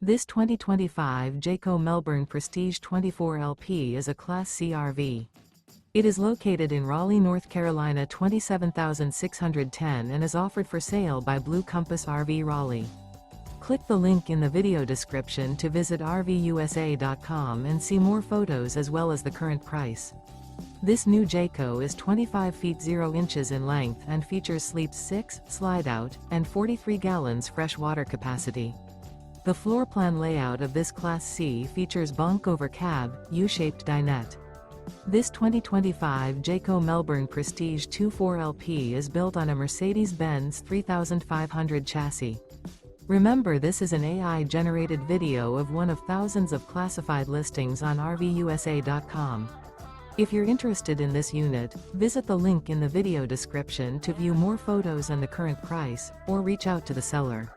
This 2025 Jayco Melbourne Prestige 24LP is a Class C RV. It is located in Raleigh, North Carolina 27610 and is offered for sale by Blue Compass RV Raleigh. Click the link in the video description to visit RVUSA.com and see more photos as well as the current price. This new Jayco is 25 feet 0 inches in length and features sleeps 6, slide-out, and 43 gallons fresh water capacity. The floor plan layout of this Class C features Bunk Over Cab, U-shaped dinette. This 2025 Jayco Melbourne Prestige 24LP is built on a Mercedes-Benz 3500 chassis. Remember, this is an AI-generated video of one of thousands of classified listings on RVUSA.com. If you're interested in this unit, visit the link in the video description to view more photos and the current price, or reach out to the seller.